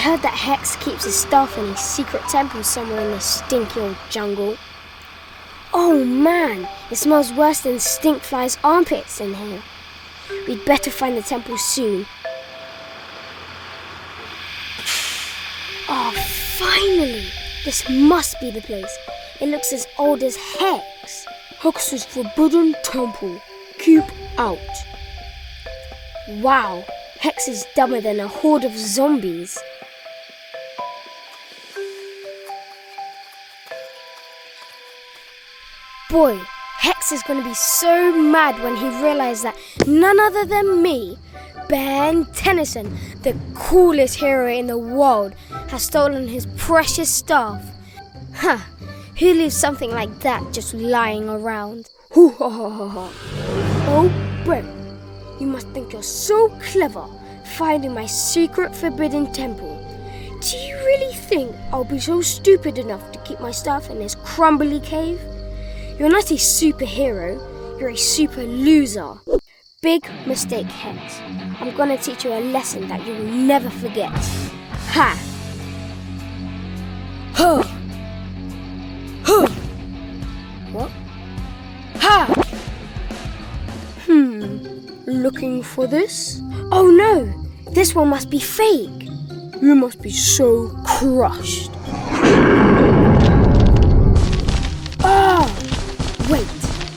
heard that Hex keeps his stuff in his secret temple somewhere in this stinky old jungle. Oh man, it smells worse than Stinkfly's armpits in here. We'd better find the temple soon. Oh, finally! This must be the place. It looks as old as Hex. Hex's forbidden temple. Keep out. Wow, Hex is dumber than a horde of zombies. Boy, Hex is going to be so mad when he realizes that none other than me, Ben Tennyson, the coolest hero in the world, has stolen his precious staff. Huh, who leaves something like that just lying around? Hoo ha ha ha ha. Oh, Ben, you must think you're so clever finding my secret forbidden temple. Do you really think I'll be so stupid enough to keep my staff in this crumbly cave? You're not a superhero, you're a super loser. Big mistake, Hex. I'm gonna teach you a lesson that you will never forget. Ha! Huh! Huh! What? Ha! Looking for this? Oh no! This one must be fake. You must be so crushed. Wait,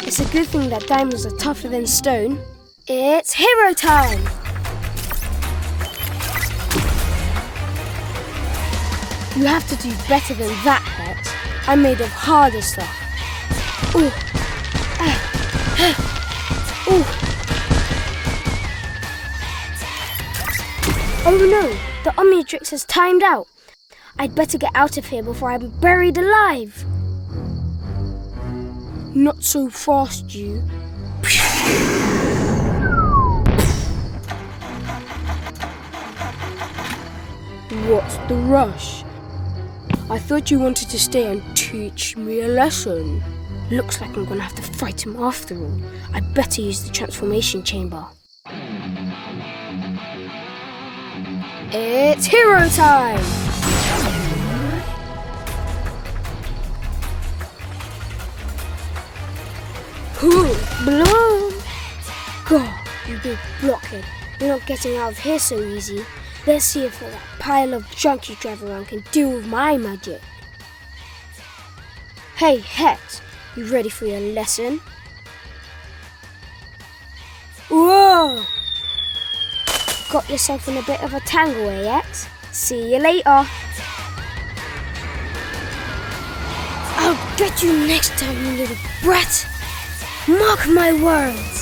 it's a good thing that diamonds are tougher than stone. It's hero time! You have to do better than that, Hex. I'm made of harder stuff. Ooh. Ooh. Oh no, the omnitrix has timed out. I'd better get out of here before I'm buried alive. Not so fast, you. What's the rush? I thought you wanted to stay and teach me a lesson. Looks like I'm gonna have to fight him after all. I better use the transformation chamber. It's hero time! Bloom! God, you big blockhead. You're not getting out of here so easy. Let's see if that pile of junk you drive around can deal with my magic. Hey, Hex, you ready for your lesson? Whoa! Got yourself in a bit of a tangle, eh, Hex? See you later. I'll get you next time, you little brat. Mark my words.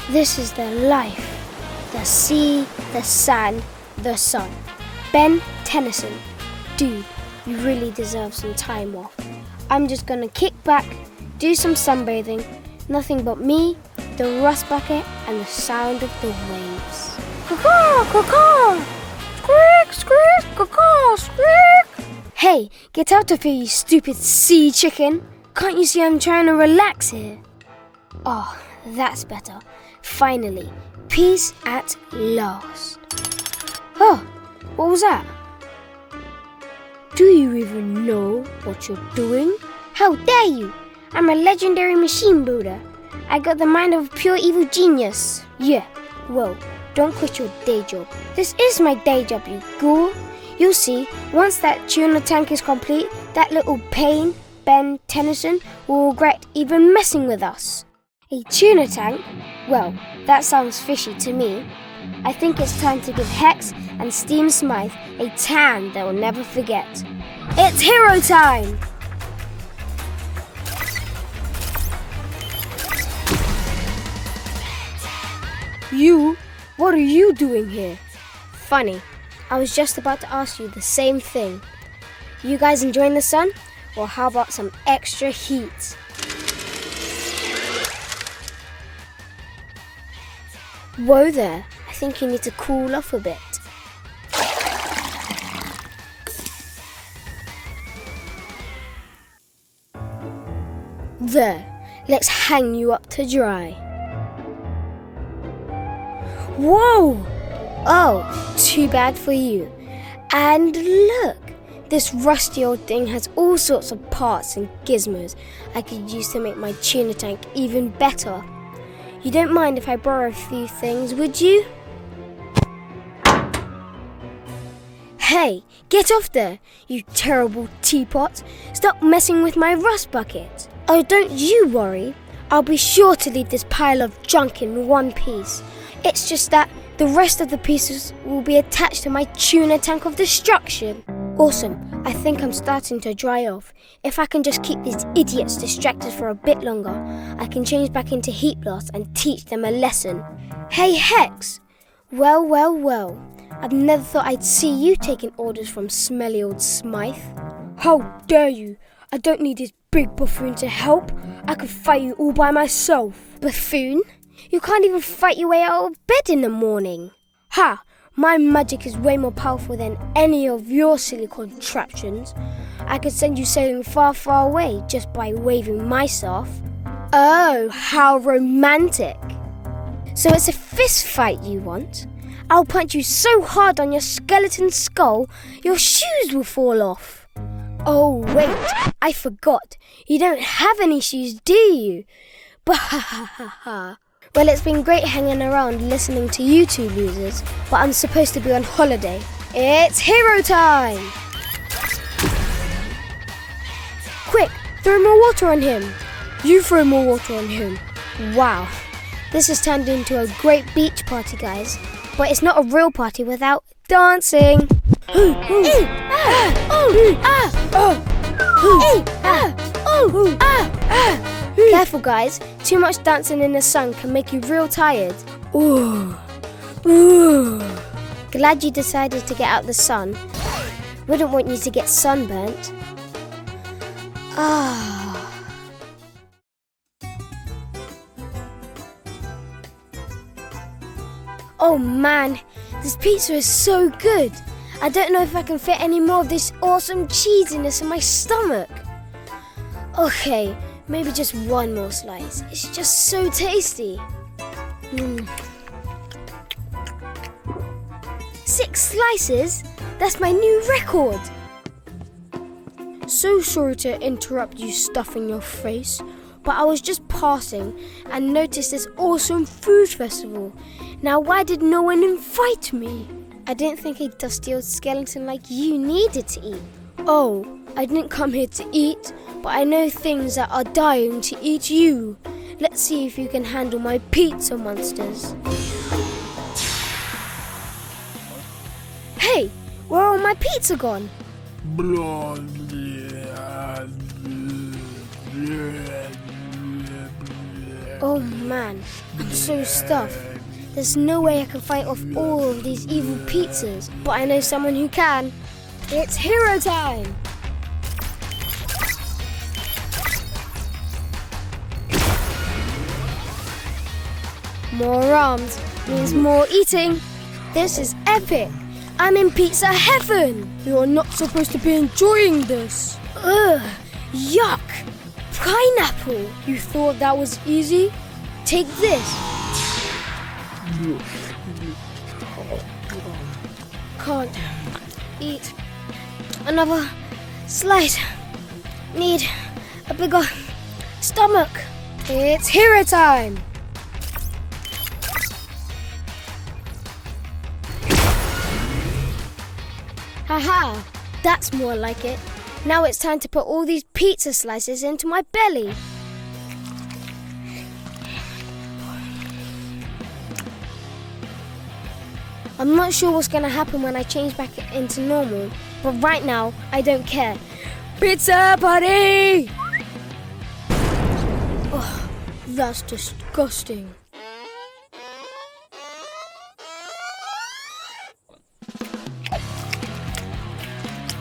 This is the life. The sea, the sand, the sun. Ben Tennyson. Dude, you really deserve some time off. I'm just gonna kick back, do some sunbathing, nothing but me, the rust bucket, and the sound of the waves. Caw-caw, caw-caw! Squeak, squeak, caw-caw, squeak! Hey, get out of here, you stupid sea chicken. Can't you see I'm trying to relax here? Oh, that's better. Finally, peace at last. Oh, what was that? Do you even know what you're doing? How dare you? I'm a legendary machine builder. I got the mind of a pure evil genius. Yeah, well, don't quit your day job. This is my day job, you ghoul. You'll see, once that tuna tank is complete, that little pain, Ben Tennyson, will regret even messing with us. A tuna tank? Well, that sounds fishy to me. I think it's time to give Hex and Steam Smythe a tan they'll never forget. It's hero time! You? What are you doing here? Funny, I was just about to ask you the same thing. You guys enjoying the sun? Or how about some extra heat? Whoa there, I think you need to cool off a bit. There, let's hang you up to dry. Whoa, Oh, too bad for you. And look, this rusty old thing has all sorts of parts and gizmos I could use to make my tuna tank even better. You don't mind if I borrow a few things, would you? Hey, get off there, you terrible teapot. Stop messing with my rust bucket. Oh, don't you worry. I'll be sure to leave this pile of junk in one piece. It's just that the rest of the pieces will be attached to my tuna tank of destruction. Awesome. I think I'm starting to dry off. If I can just keep these idiots distracted for a bit longer, I can change back into Heat Blast and teach them a lesson. Hey, Hex! Well. I've never thought I'd see you taking orders from smelly old Smythe. How dare you? I don't need this big buffoon to help. I could fight you all by myself. Buffoon? You can't even fight your way out of bed in the morning. Ha! My magic is way more powerful than any of your silly contraptions. I could send you sailing far, far away just by waving my staff. Oh, how romantic. So it's a fist fight you want? I'll punch you so hard on your skeleton skull, your shoes will fall off. Oh, wait, I forgot. You don't have any shoes, do you? Bah-ha-ha-ha-ha. Well, it's been great hanging around listening to you two losers, but I'm supposed to be on holiday. It's hero time! Quick, throw more water on him. You throw more water on him. Wow, this has turned into a great beach party, guys. But it's not a real party without dancing. Careful, guys. Too much dancing in the sun can make you real tired. Glad you decided to get out the sun. Wouldn't want you to get sunburnt. Oh man, this pizza is so good. I don't know if I can fit any more of this awesome cheesiness in my stomach. Okay, maybe just one more slice. It's just so tasty. 6 slices? That's my new record. So sorry to interrupt you stuffing your face, but I was just passing and noticed this awesome food festival. Now, why did no one invite me? I didn't think a dusty old skeleton like you needed to eat. Oh, I didn't come here to eat, but I know things that are dying to eat you. Let's see if you can handle my pizza monsters. Hey, where all my pizza gone? Oh man, I'm so stuffed. There's no way I can fight off all of these evil pizzas, but I know someone who can. It's hero time! More arms means more eating. This is epic. I'm in pizza heaven. You're not supposed to be enjoying this. Ugh, yuck. Pineapple. You thought that was easy? Take this. Can't eat another slice. Need a bigger stomach. It's hero time. Haha, that's more like it. Now it's time to put all these pizza slices into my belly. I'm not sure what's going to happen when I change back into normal, but right now, I don't care. Pizza party! Oh, that's disgusting.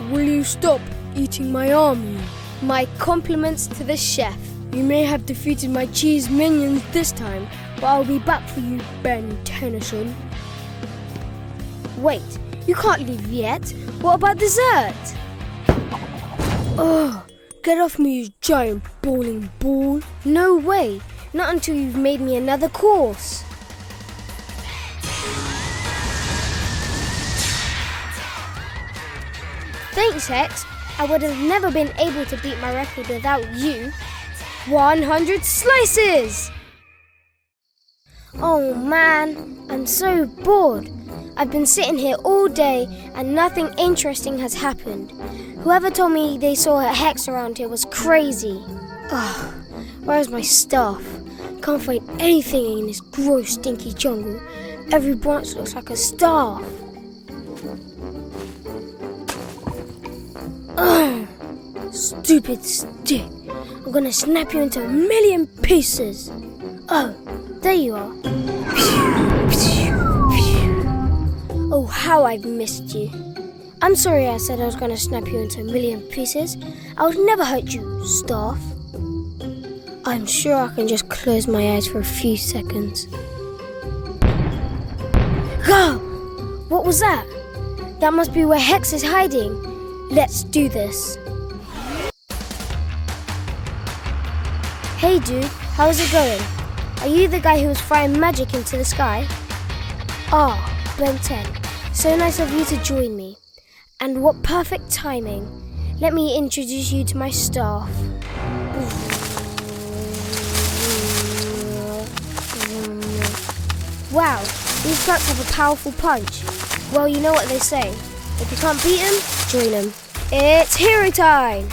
Will you stop eating my army? My compliments to the chef. You may have defeated my cheese minions this time, but I'll be back for you, Ben Tennyson. Wait, you can't leave yet. What about dessert? Ugh, get off me, you giant bowling ball. No way, not until you've made me another course. Thanks, Hex. I would have never been able to beat my record without you. 100 slices! Oh man, I'm so bored. I've been sitting here all day and nothing interesting has happened. Whoever told me they saw a Hex around here was crazy. Ugh, where's my stuff? Can't find anything in this gross, stinky jungle. Every branch looks like a staff. Ugh, stupid stick. I'm gonna snap you into a million pieces. Oh, there you are. Oh, how I've missed you. I'm sorry I said I was gonna snap you into a million pieces. I would never hurt you, staff. I'm sure I can just close my eyes for a few seconds. Go! What was that? That must be where Hex is hiding. Let's do this. Hey dude, how's it going? Are you the guy who was firing magic into the sky? Ah, Ben 10. So nice of you to join me. And what perfect timing. Let me introduce you to my staff. Wow, these guts have a powerful punch. Well, you know what they say. If you can't beat them, join them. It's hero time!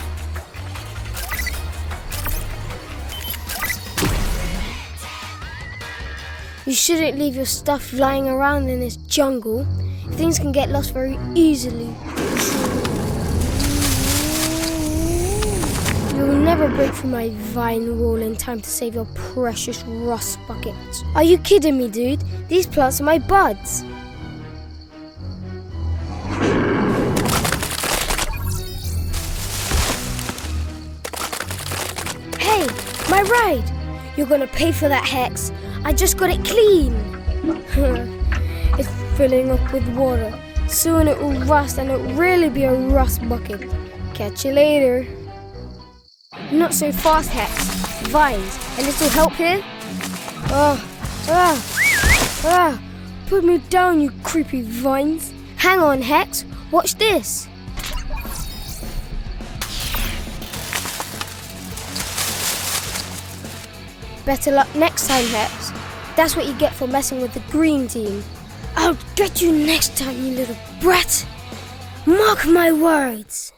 You shouldn't leave your stuff lying around in this jungle. Things can get lost very easily. You'll never break through my vine wall in time to save your precious rust buckets. Are you kidding me, dude? These plants are my buds. Hey, my ride! You're gonna pay for that, Hex. I just got it clean. It's filling up with water. Soon it will rust and it'll really be a rust bucket. Catch you later. Not so fast, Hex. Vines, a little help here? Put me down, you creepy vines. Hang on, Hex. Watch this. Better luck next time, Hex. That's what you get for messing with the green team. I'll get you next time, you little brat. Mark my words.